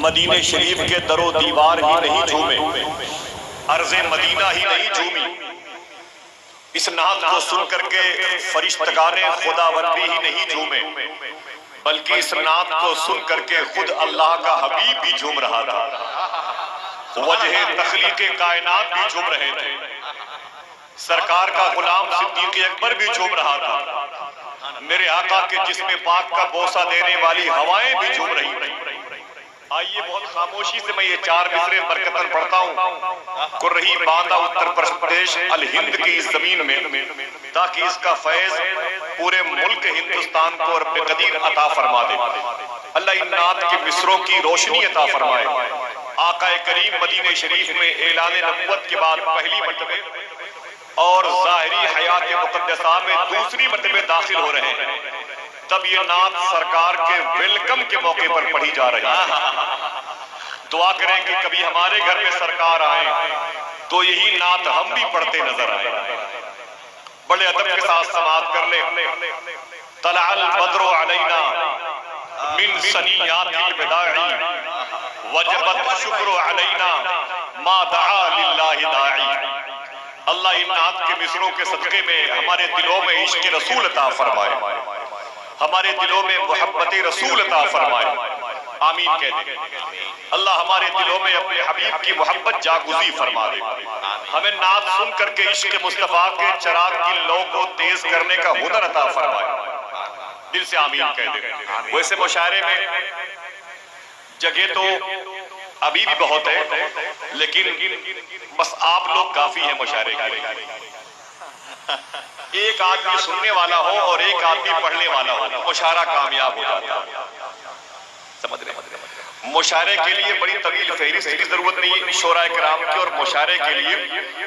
مدینہ شریف کے در و دیوار ہی نہیں جھومے، عرض مدینہ ہی نہیں جھومی۔ اس نعت کو سن کر کے فرشتگان خداوندی ہی نہیں جھومے، بلکہ اس نعت کو سن کر کے خود اللہ کا حبیب بھی جھوم رہا تھا، وجہ تخلیق کائنات بھی جھوم رہے تھے، سرکار کا غلام صدیق اکبر بھی جھوم رہا تھا، میرے آقا کے جسم پاک کا بوسہ دینے والی ہوائیں بھی جھوم رہی تھیں۔ آئیے بہت خاموشی سے میں یہ 4 مصرے برکتاً پڑھتا ہوں۔ کرہی باندھا اتر پردیش الہند کی اس زمین میں، تاکہ اس کا فیض پورے ملک ہندوستان کو رب قدیر عطا فرما دے۔ اللہ ان نعت کے مصروں کی روشنی عطا فرمائے۔ آقا کریم مدینہ شریف میں اعلان نبوت کے بعد پہلی مرتبہ اور ظاہری حیات مقدسہ میں دوسری مرتبہ داخل ہو رہے ہیں، تب یہ نعت سرکار کے ویلکم کے موقع پر پڑھی جا رہی ہے۔ دعا کریں کہ کبھی ہمارے گھر میں سرکار آئیں تو یہی نعت ہم بھی پڑھتے نظر آئیں۔ بڑے ادب کے ساتھ سماعت کر لیں۔ طلع البدر علینا من ثنیات الوداع وجبت الشکر علینا ما دعا للہ داعی۔ اللہ ان نعت کے مصروں کے صدقے میں ہمارے دلوں میں عشق رسول عطا فرمائے، ہمارے دلوں میں محبت رسول عطا فرمائے، آمین کہہ دیں۔ اللہ ہمارے دلوں میں اپنے حبیب کی محبت جاگزی فرما دے، ہمیں نعت سن کر کے عشق مصطفیٰ کے چراغ کی لو کو تیز کرنے کا ہنر عطا فرمائے، دل سے آمین کہہ دیں۔ ویسے مشاعرے میں جگہ تو ابھی بھی بہت ہے، لیکن بس آپ لوگ کافی ہیں مشاعرے کے لیے۔ ایک آدمی سننے والا ہو اور ایک آدمی پڑھنے والا ہو، مشاعرہ کامیاب ہو جاتا ہے۔ سمجھ رہے ہیں؟ مشاعرے کے لیے بڑی طویل فہرست کی ضرورت نہیں ہے شعراء کرام کی، اور مشاعرے کے لیے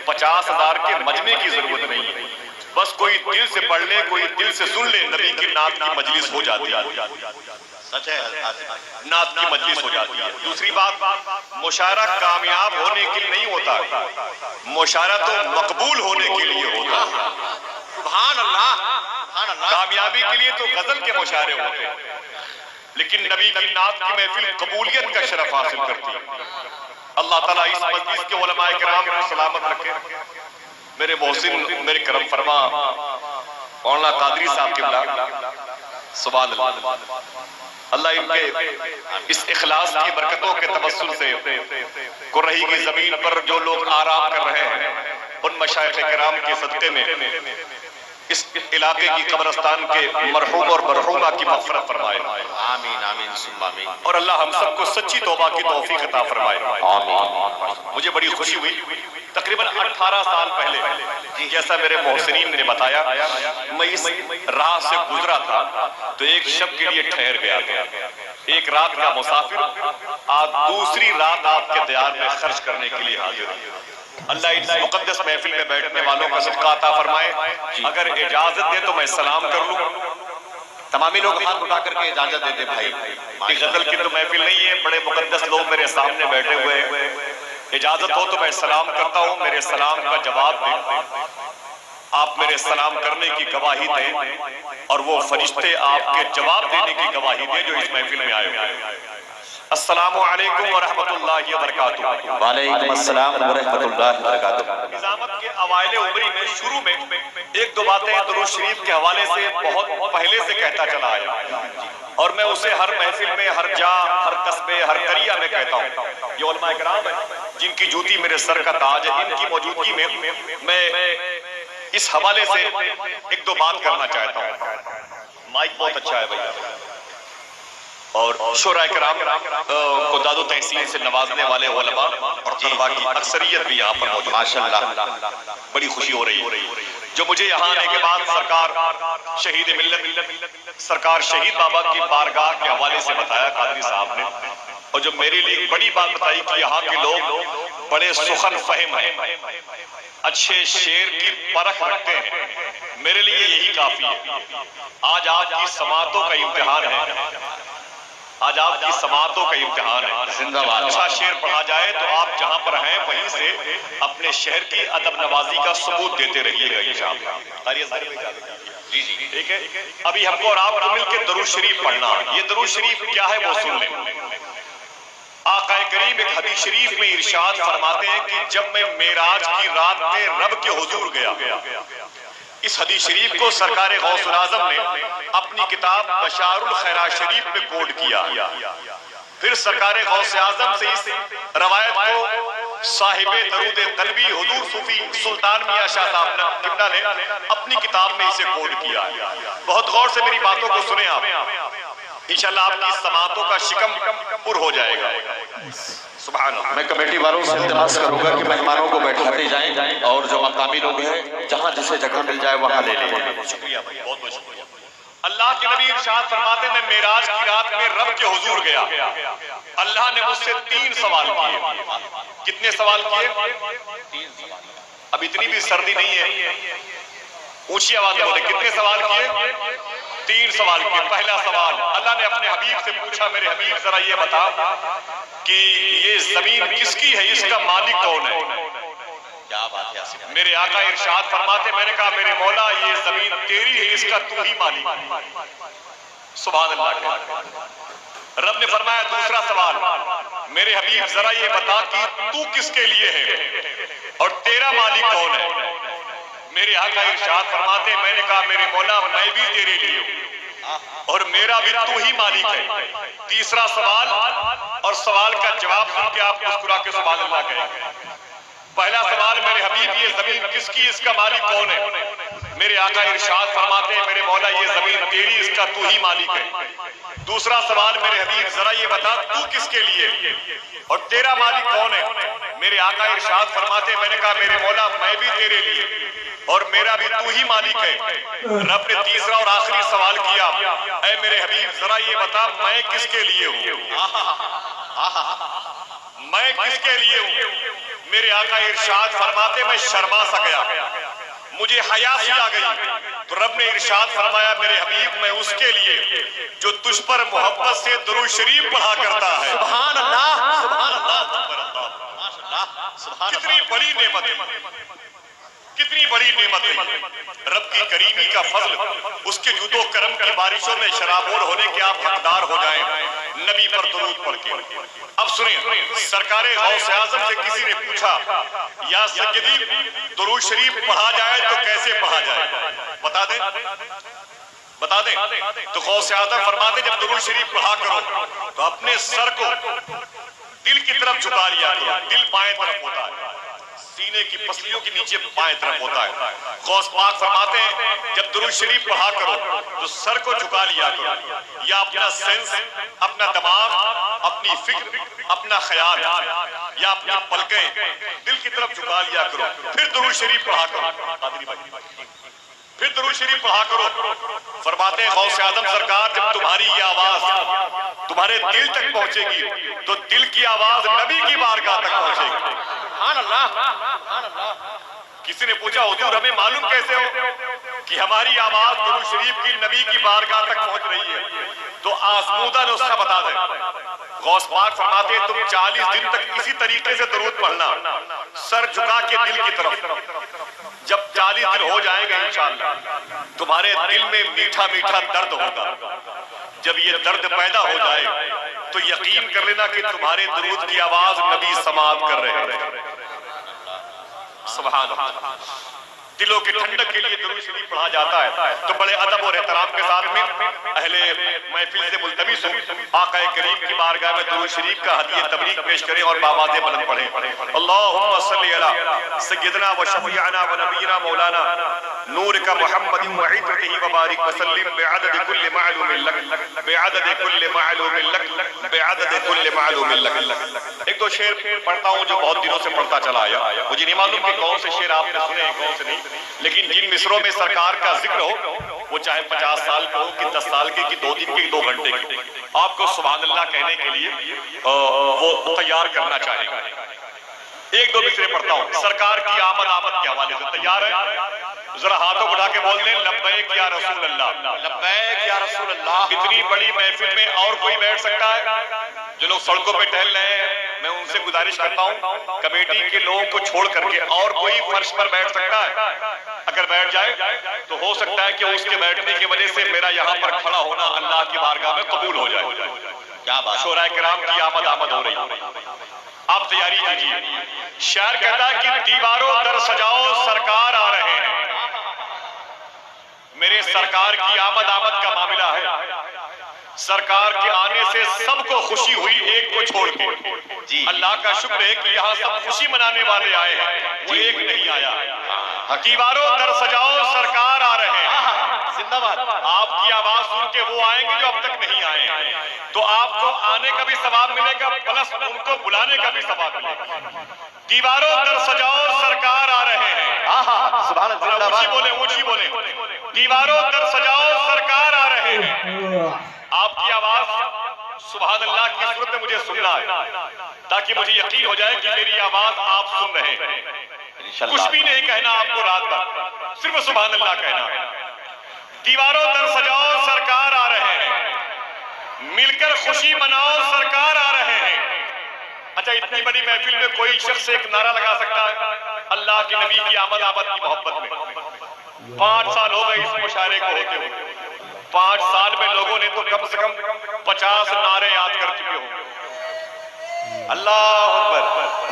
50,000 کے مجمع کی ضرورت نہیں ہے، بس کوئی دل سے پڑھ لے، کوئی دل سے سن لے، نبی کی نعت کی مجلس ہو جاتی ہے، سچ ہے، نعت کی مجلس ہو جاتی ہے۔ دوسری بات، مشاعرہ کامیاب ہونے کے لیے نہیں ہوتا، مشاعرہ تو مقبول ہونے کے لیے ہوتا ہے۔ سبحان اللہ۔ کامیابی کے لیے تو غزل کے مشاعرے ہوتے ہیں، لیکن نبی کی نعت کی محفل قبولیت کا شرف حاصل کرتی ہے۔ اللہ تعالیٰ اس مجلس کے علماء کرام کو سلامت رکھے۔ میرے محسن، میرے کرم فرما مولانا قادری صاحب قبلہ، سبحان اللہ، اللہ ان کے اس اخلاص کی برکتوں کے توسل سے کرہی کی زمین پر جو لوگ آرام کر رہے ہیں، ان مشائخ کرام کے صدقے میں اس علاقے کی قبرستان کے مرحوم اور مرحومہ کی مغفرت فرمائے، آمین آمین ثم آمین، اور اللہ ہم سب کو سچی توبہ کی توفیق عطا فرمائے، آمین۔ مجھے بڑی خوشی ہوئی، تقریباً 18 سال پہلے جیسا میرے محسنین نے بتایا، میں اس راہ سے گزرا تھا تو ایک شب کے لیے ٹھہر گیا، ایک رات کا مسافر آج دوسری رات آپ کے دیار میں خرچ کرنے کے لیے حاضر ہے۔ اللہ اس مقدس محفل میں بیٹھنے والوں کا صدقہ عطا فرمائے۔ اگر اجازت دے تو میں سلام کر لوں، تمامی لوگ ہاتھ اٹھا کر کے اجازت دے دیں بھائی، کہ غزل کی تو محفل نہیں ہے، بڑے مقدس لوگ میرے سامنے بیٹھے ہوئے ہیں، اجازت ہو تو میں سلام کرتا ہوں، میرے سلام کا جواب دیں، آپ میرے سلام کرنے کی گواہی دیں، اور وہ فرشتے آپ کے جواب دینے کی گواہی دیں جو اس محفل میں آئے ہوئے ہیں۔ السلام علیکم ورحمۃ اللہ وبرکاتہ۔ وعلیکم السلام ورحمۃ اللہ وبرکاتہ۔ نظامت کے اوائل عمری میں شروع میں ایک دو باتیں درود شریف کے حوالے سے بہت پہلے سے کہتا چلا آیا، اور میں اسے ہر محفل میں، ہر جا، ہر قصبے، ہر قریہ میں کہتا ہوں۔ یہ علماء کرام ہیں جن کی جوتی میرے سر کا تاج ہے، ان کی موجودگی میں اس حوالے سے ایک دو بات کرنا چاہتا ہوں۔ مائک بہت اچھا ہے بھائی، اور شعراء کرام کو داد و تحسین سے نوازنے والے علماء اور طلباء کی اکثریت بھی یہاں پر موجود ہے، ماشاءاللہ، بڑی خوشی ہو رہی ہے۔ جو مجھے یہاں آنے کے بعد سرکار شہید ملت، سرکار شہید بابا کی بارگاہ کے حوالے سے بتایا قادری صاحب نے، اور جو میرے لیے بڑی بات بتائی کہ یہاں کے لوگ بڑے سخن فہم ہیں، اچھے شعر کی پرکھ رکھتے ہیں، میرے لیے یہی کافی ہے۔ آج آپ کی سماعتوں کا امتحان ہے، آج آپ کی سماعتوں کا امتحان ہے۔ زندہ باد۔ اچھا شعر پڑھا جائے تو آپ جہاں پر ہیں وہیں سے اپنے شہر کی ادب نوازی کا ثبوت دیتے رہیے گا انشاءاللہ۔ جی جی ٹھیک ہے۔ ابھی ہم کو اور آپ کو مل کے درود شریف پڑھنا، یہ درود شریف کیا ہے وہ سن لیں۔ حدیث شریف میں ارشاد فرماتے ہیں کہ جب میں معراج کی رات میں رب کے حضور گیا، اس حدیث شریف کو سرکار غوث العظم نے اپنی کتاب بشار الخیرات شریف میں کوٹ کیا۔ پھر سرکار غوث اعظم سے اس روایت کو صاحب درود قلبی حضور صوفی سلطان میاں شاہ صاحب قبلہ نے اپنی کتاب میں اسے کوٹ کیا۔ بہت غور سے میری باتوں کو سنیں آپ، انشاءاللہ آپ کی سماعتوں کا شکم پر ہو جائے گا۔ سبحان اللہ۔ میں کمیٹی والوں سے التماس کروں گا کہ مہمانوں کو بیٹھاتے جائیں اور جو مقامی لوگ ہیں جہاں جسے جگہ مل جائے وہاں لے لیں۔ شکریہ بھائی، بہت بہت شکریہ۔ اللہ کے نبی ارشاد فرماتے میں معراج کی رات میں رب کے حضور گیا، اللہ نے مجھ سے 3 سوال کیے۔ کتنے سوال کیے؟ 3 سوال۔ اب اتنی بھی سردی نہیں ہے، اونچی آواز میں بولے، کتنے سوال کیے؟ 3 سوال کیے۔ پہلا سوال اللہ نے اپنے حبیب سے پوچھا، میرے حبیب ذرا یہ بتا کہ یہ زمین کس کی ہے، اس کا مالک کون ہے؟ کیا بات ہے آصف؟ میرے آقا ارشاد فرماتے میں نے کہا میرے مولا یہ زمین تیری ہے، اس کا تو ہی مالک ہے۔ سبحان اللہ۔ رب نے فرمایا دوسرا سوال، میرے حبیب ذرا یہ بتا کہ تو کس کے لیے ہے اور تیرا مالک کون ہے؟ میرے آقا ارشاد فرماتے میں نے کہا میرے مولا میں بھی تیرے لیے ہوں اور میرا بھی تو ہی مالک ہے۔ تیسرا سوال، اور سوال کا جواب سن کے آپ مسکرا کے سبحان اللہ کہیں۔ پہلا سوال میرے حبیب یہ زمین کس کی، اس کا مالک کون ہے؟ میرے آقا ارشاد فرماتے ہیں میرے مولا یہ زمین تیری، اس کا تو ہی مالک ہے۔ دوسرا سوال میرے حبیب ذرا یہ بتا تو کس کے لیے اور تیرا مالک کون ہے؟ میرے آقا ارشاد فرماتے میں نے کہا میرے مولا میں بھی تیرے لیے اور میرا بھی تو ہی مالک ہے۔ رب نے تیسرا اور آخری سوال کیا، اے میرے حبیب ذرا یہ بتا میں کس کے لیے ہوں، میں کس کے لیے ہوں؟ میرے آقا ارشاد فرماتے میں شرما سا گیا، مجھے حیا سی آ گئی۔ تو رب نے ارشاد فرمایا میرے حبیب میں اس کے لیے جو تجھ پر محبت سے درود شریف پڑھا کرتا ہے۔ سبحان اللہ، سبحان اللہ، کتنی بڑی نعمت ہے، کتنی بڑی نعمت ہے۔ رب کی کریمی کا فضل، اس کے جود و کرم کی بارشوں میں شرابور ہونے کے آپ حقدار ہو جائیں نبی پر درود پڑھ کے۔ اب سنیں، سرکار غوث اعظم سے کسی نے پوچھا یا سیدی درود شریف پڑھا جائے تو کیسے پڑھا جائے، بتا دیں بتا دیں؟ تو غوث اعظم فرماتے جب درود شریف پڑھا کرو تو اپنے سر کو دل کی طرف جھکا لیا کرو، دل بائیں طرف ہوتا ہے، سینے کی پسلیوں کے نیچے بائیں طرف ہوتا ہے۔ غوث پاک فرماتے ہیں جب درود شریف پڑھا کرو تو سر کو جھکا لیا کرو، یا اپنا سینس، اپنا دماغ، اپنی فکر، اپنا خیال یا اپنی پلکیں دل کی طرف جھکا لیا کرو، پھر درود شریف پڑھا کرو، پھر درود شریف پڑھا کرو۔ فرماتے ہیں غوث اعظم سرکار جب تمہاری یہ آواز تمہارے دل تک پہنچے گی تو دل کی آواز نبی کی بارگاہ تک پہنچے گی۔ سبحان اللہ۔ کسی نے پوچھا حضور ہمیں معلوم کیسے ہو کہ ہماری آواز درود شریف کی نبی کی بارگاہ تک پہنچ رہی ہے؟ تو آزمودہ نسخہ بتا دیں۔ غوث پاک فرماتے ہیں تم 40 دن تک اسی طریقے سے درود پڑھنا، سر جھکا کے دل کی طرف۔ جب 40 دن ہو جائیں گے انشاءاللہ تمہارے دل میں میٹھا میٹھا درد ہوگا۔ جب یہ درد پیدا ہو جائے تو یقین کر لینا کہ تمہارے درود کی آواز نبی سماعت کر رہے ہیں۔ سبحان اللہ۔ دلوں کے ٹھنڈک کے لیے درود شریف پڑھا جاتا ہے تو بڑے ادب اور احترام کے ساتھ میں اہل محفل سے ملتمس ہوں آقا کریم کی بارگاہ میں درود شریف کا ہدیہ تبلیغ پیش کریں اور بآواز بلند پڑھیں۔ اللہم صلی علی سیدنا و شفیعنا و نبینا مولانا نور کا محمد وعیدتہ وبارک وسلم بعدد کل معلوم لک، بعدد کل معلوم لک، بعدد کل معلوم لک۔ ایک دو شعر پڑھتا ہوں جو بہت دنوں سے پڑھتا چلا آیا، مجھے نہیں معلوم کہ کون سے شعر آپ نے سنے کون سے نہیں، لیکن جن مصروں میں سرکار کا ذکر ہو وہ چاہے 50 سال کا ہو کہ 10 سال کے کہ 2 دن کے 2 گھنٹے کی، آپ کو سبحان اللہ کہنے کے لیے وہ تیار کرنا چاہے گا۔ ایک دو مصرے پڑھتا ہوں سرکار کی آمد کے حوالے سے، تیار ہے؟ ذرا ہاتھوں بڑھا کے بول دیں لبیک یا رسول اللہ، لبیک یا رسول اللہ۔ اتنی بڑی محفل میں اور کوئی بیٹھ سکتا ہے؟ جو لوگ سڑکوں پہ ٹہل رہے ہیں میں ان سے گزارش کرتا ہوں کمیٹی کے لوگوں کو چھوڑ کر کے اور کوئی فرش پر بیٹھ سکتا ہے؟ اگر بیٹھ جائے تو ہو سکتا ہے کہ اس کے بیٹھنے کی وجہ سے میرا یہاں پر کھڑا ہونا اللہ کی بارگاہ میں قبول ہو جائے۔ کیا بات، شورائے کرام کی آمد ہو رہی ہے۔ تیاری کیجیے. شاعر کہتا ہے کہ دیواروں در سجاؤ سرکار آ رہے ہیں. میرے سرکار کی آمد کا معاملہ ہے. سرکار کے آنے سے سب کو خوشی ہوئی ایک کو چھوڑ کے. اللہ کا شکر ہے کہ یہاں سب خوشی منانے والے آئے ہیں, وہ ایک نہیں آیا. دیواروں در سجاؤ سرکار آ رہے ہیں. زندہ باد. آپ کی آواز سن کے وہ آئیں گے جو اب تک نہیں آئے, تو آپ کو آنے کا بھی ثواب ملے گا پلس ان کو بلانے کا بھی ثواب ملے گا. دیواروں در سجاؤ سرکار آ رہے ہیں. اونچی بولیں, اونچی بولیں. دیواروں در سجاؤ سرکار آ رہے ہیں. آپ کی آواز سبحان اللہ کی صورت میں مجھے سننا ہے, تاکہ مجھے یقین ہو جائے کہ میری آواز آپ سن رہے ہیں. کچھ بھی نہیں کہنا آپ کو رات بھر, صرف سبحان اللہ کہنا ہے. دیواروں در سجاؤ سرکار آ رہے ہیں. مل کر خوشی مناؤ سرکار آ رہے ہیں. اچھا, اتنی بڑی محفل میں کوئی شخص ایک نعرہ لگا سکتا ہے اللہ کے نبی کی آمد کی محبت میں. 5 سال ہو گئے اس مشاعرے کو ہوتے ہوئے. 5 سال میں لوگوں نے تو کم سے کم 50 نعرے یاد کر چکے ہوں. اللہ اکبر.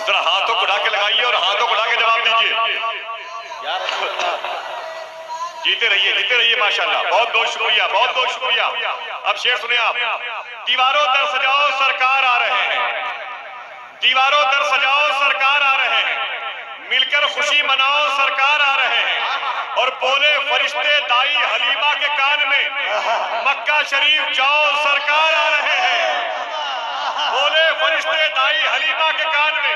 ذرا ہاتھوں کو اٹھا کے لگائیے اور ہاتھوں کو اٹھا کے جواب دیجیے. جیتے رہیے, جیتے رہیے. ماشاءاللہ, بہت بہت شکریہ, بہت بہت شکریہ. اب شعر سنیں آپ. دیواروں در سجاؤ سرکار آ رہے ہیں. دیواروں در سجاؤ سرکار آ رہے ہیں. مل کر خوشی مناؤ سرکار آ رہے ہیں. اور بولے فرشتے دائی حلیمہ کے کان میں مکہ شریف جاؤ سرکار آ رہے ہیں. بولے فرشتے دائی حلیمہ کے کان میں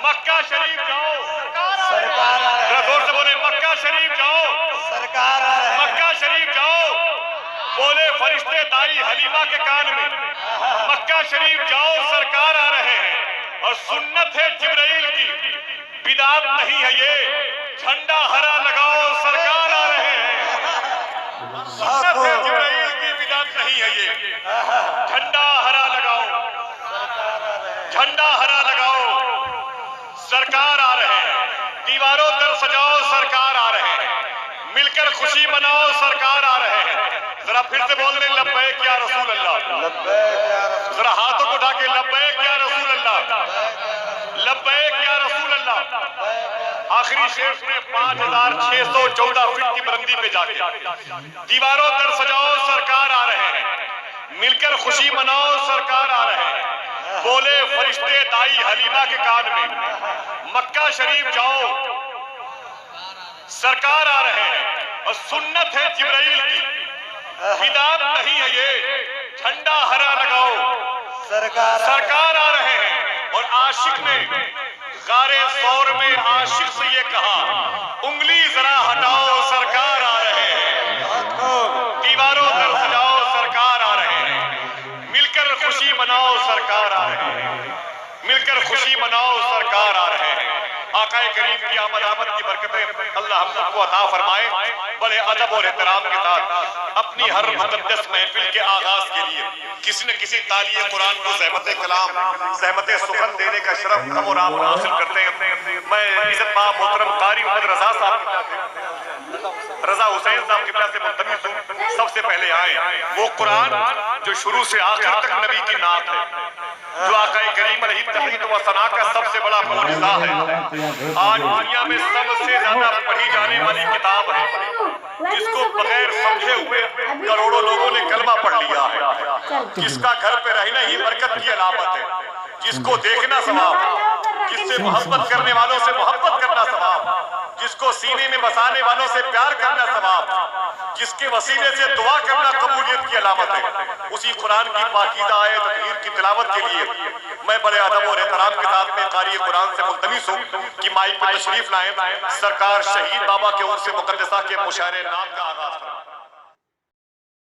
مکہ شریف جاؤ سرکار آ رہے ہیں. زور سے بولے مکہ شریف جاؤ سرکار آ رہے ہیں. مکہ شریف جاؤ. بولے فرشتے دائی حلیمہ کے کان میں مکہ شریف جاؤ سرکار آ رہے ہیں. اور سنت ہے جبرائیل کی, بدعت نہیں ہے یہ, جھنڈا ہرا لگاؤ سرکار آ رہے ہیں. سنت ہے جبرائیل کی, بدعت نہیں ہے یہ, جھنڈا ہرا لگاؤ, جھنڈا ہرا لگاؤ سرکار آ رہے ہیں. دیواروں در سجاؤ سرکار آ رہے ہیں. مل کر خوشی مناؤ سرکار آ رہے ہیں. ذرا پھر سے بول رہے ہیں لبیک یا رسول اللہ. ذرا ہاتھوں کو اٹھا کے لبیک یا رسول اللہ, لبیک یا رسول اللہ. آخری شعر میں 5614 فٹ کی بلندی پہ جا کے دیواروں در سجاؤ سرکار آ رہے ہیں. مل کر خوشی مناؤ سرکار آ رہے ہیں. بولے فرشتے دائی حلیمہ کے کان میں مکہ شریف جاؤ سرکار آ رہے ہیں. اور سنت ہے جبرائیل کی, بدعت نہیں ہے یہ, جھنڈا ہرا لگاؤ سرکار آ رہے ہیں. اور عاشق نے غار ثور میں عاشق سے یہ کہا, انگلی ذرا ہٹاؤ سرکار آ رہے ہیں. دیواروں در سجاؤ سرکار آ رہے ہیں. مل کر خوشی مناؤ سرکار آ رہے ہیں. مل کر خوشی مناؤ سرکار آ رہے ہیں. آقا کریم کی آمد کی برکتیں اللہ ہم سب کو عطا فرمائے. بڑے ادب اور احترام کے ساتھ اپنی ہر مقدس محفل کے آغاز کے لیے کسی نہ کسی تالیہ قرآن کو زحمت کلام, زحمت سخن دینے کا شرف ہم اور آپ حاصل کرتے ہیں. میں عزت مآب محترم قاری محمد رضا صاحب, رضا حسین صاحب قبلہ سے منتمس ہوں. سب سے پہلے آئے وہ قرآن جو شروع سے آخر تک نبی کی نعت ہے, جو آقا کریم علیہ التحمید و ثنا کا سب سے بڑا معجزہ ہے. آج دنیا میں سب سے زیادہ پڑھی جانے والی کتاب ہے, جس کو بغیر سمجھے ہوئے کروڑوں لوگوں نے کلمہ پڑھ لیا ہے. جس کا گھر پہ رہنا ہی برکت کی علامت ہے, جس کو دیکھنا ثواب, جس سے محبت کرنے والوں سے محبت کرنا ثواب, جس کو سینے میں بسانے والوں سے پیار کرنا ثواب, جس کے وسیلے سے دعا کرنا قبولیت کی علامت ہے. اسی قرآن کی پاکیزہ آیت تطہیر کی تلاوت کے لیے میں بڑے ادب اور احترام کے ساتھ میں قاری قرآن سے ملتمس ہوں کہ مائک پر تشریف لائیں. سرکار شہید بابا کے عرس مقدسہ کے مشاعرے نام کا آغاز